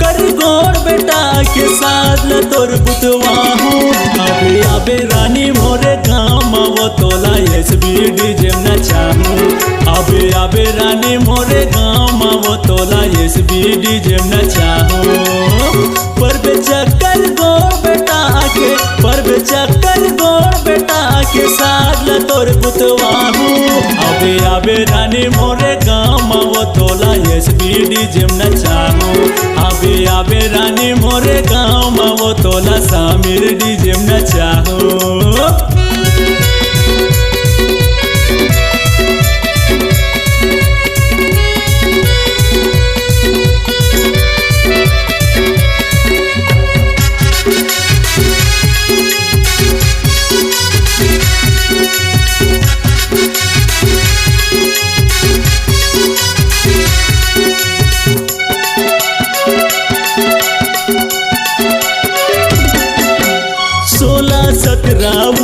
चक्कर गोर बेटा के साथ ल तोर बुतवाहू। आबे आबे रानी मोरे गाँव वो तोला एसबीडी जेम न चाहूँ। आबे आबे रानी मोरे गाँव वो तोला एसबीडी जेम न चाहूँ। पर बे चक्कर गोर बेटा के, पर बे चक्कर गोर बेटा के साथ ल तोर बुतवाहू। आबे आबे रानी मोरे गाँव वो तोला एसबीडी जेम न चाहूँ। आबे आबे रानी मोरे गाँव वो तोला सामिर डी जेम न चाहूँ।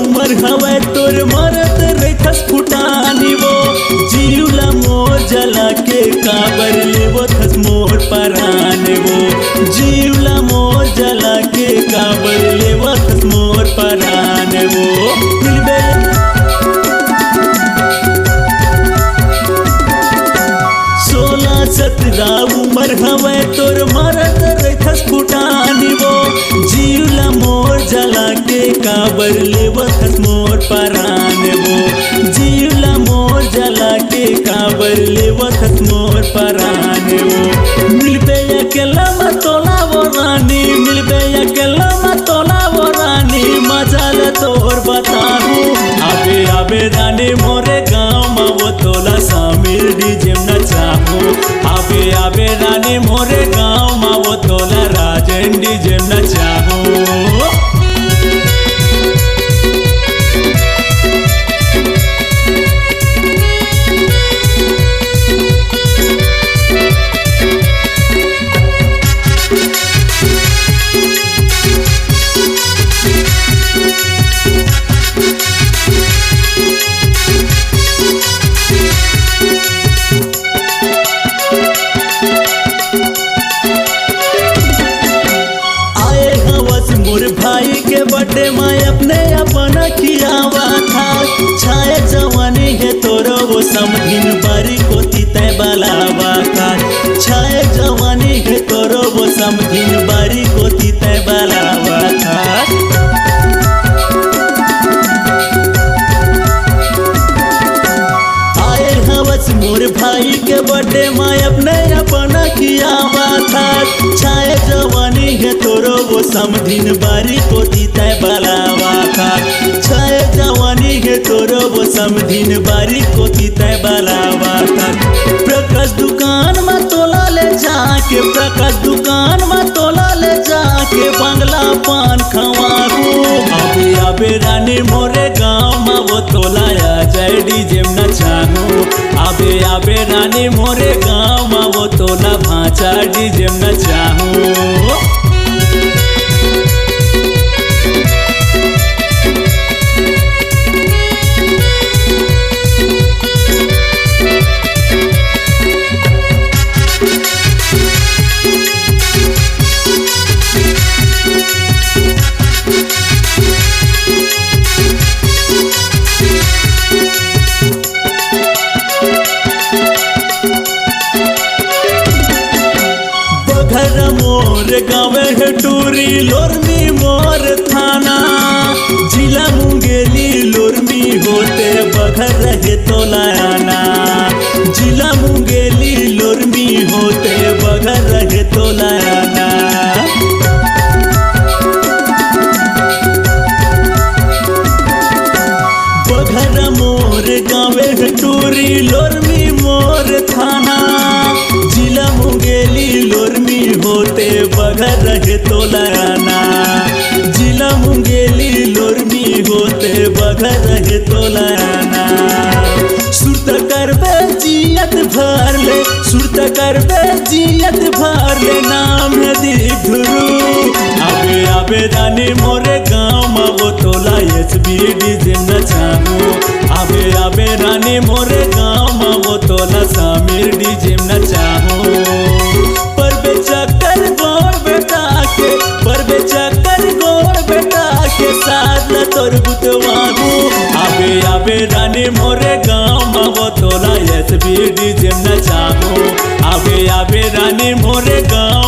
उमर हवे तोर मरत रेखस फुटानी वो। जीवला मोर जला के काबर लेवो थस मोर पराने वो। जीवला मोर जला के काबर लेवो थस मोर पराने वो। मिलबे 16-17 उमर हवे तोर मरत रेखस फुटानी वो। जीवला मोर जला के काबर लेवत मोर पराने वो। जीवला मोर जला के काबर लेवत मोर पराने वो। मिलबे अकेला मतोला वो रानी, मिलबे अकेला मतोला वो रानी, मजा ल तोर बताहूँ। आबे आबे रानी मोरे गाँव वो तोला सामिर डी जेम न चाहूँ। आबे आबे रानी मोरे गाँव वो तोला राजन डी जेम न चाहूँ। मोर भाई के बर्थडे में अपने अपना खियावा था। छाए जवानी है तोरो वो समधिन बारी को तीते बलावा था। छाए जवानी है तोरो वो समधिन बारी को तीते बलावा था। आए हवस मोर भाई के बर्थडे में अपने अपना खियावा था। छाए जवानी है तोरो वो समधिन बारी को तीते बलावा था। छाए जवानी है तोरो वो समधिन बारी को तीते बलावा था। प्रकाश दुकान में तोला ले जाके, प्रकाश दुकान में तोला ले जाके बंगला पान खवारू। आबे आबे रानी मोरे गाँव में वो तोला आ जाए डी जेम न चाहूँ। आबे आबे रानी मोरे गाँव में वो तोला भांचा डी जेम न चाहूँ। घर मोर गावे है टूरी लोरमी मोर थाना। जिला मुंगेली लोरमी होते बघर रहे तोलाना। जिला मुंगेली लोरमी होते बघर रहे तोलाना। बघर मोर गावे है टूरी लोरमी मोर थाना। जिला मुंगेली लोरमी होते बघर रहे तोलाना। जिला मुंगेली लोरमी होते बघर रहे तोलाना। सुरत करबे जियत भर ले, सुरत करबे जियत भर ले, नाम है दीप धुरू। आबे आबे रानी मोरे गाँव में वो तोला एसबीडी जेम न चाहूँ। आबे आबे रानी मोरे गाँव में वो तोला सामिर डी जेम न चाहूँ। पर बे चक्कर गोर तोर गुतवाबू आबे आबे रानी मोरे गाँव मावो तोला SBD जेम नचाबू आबे आबे रानी मोरे गाँव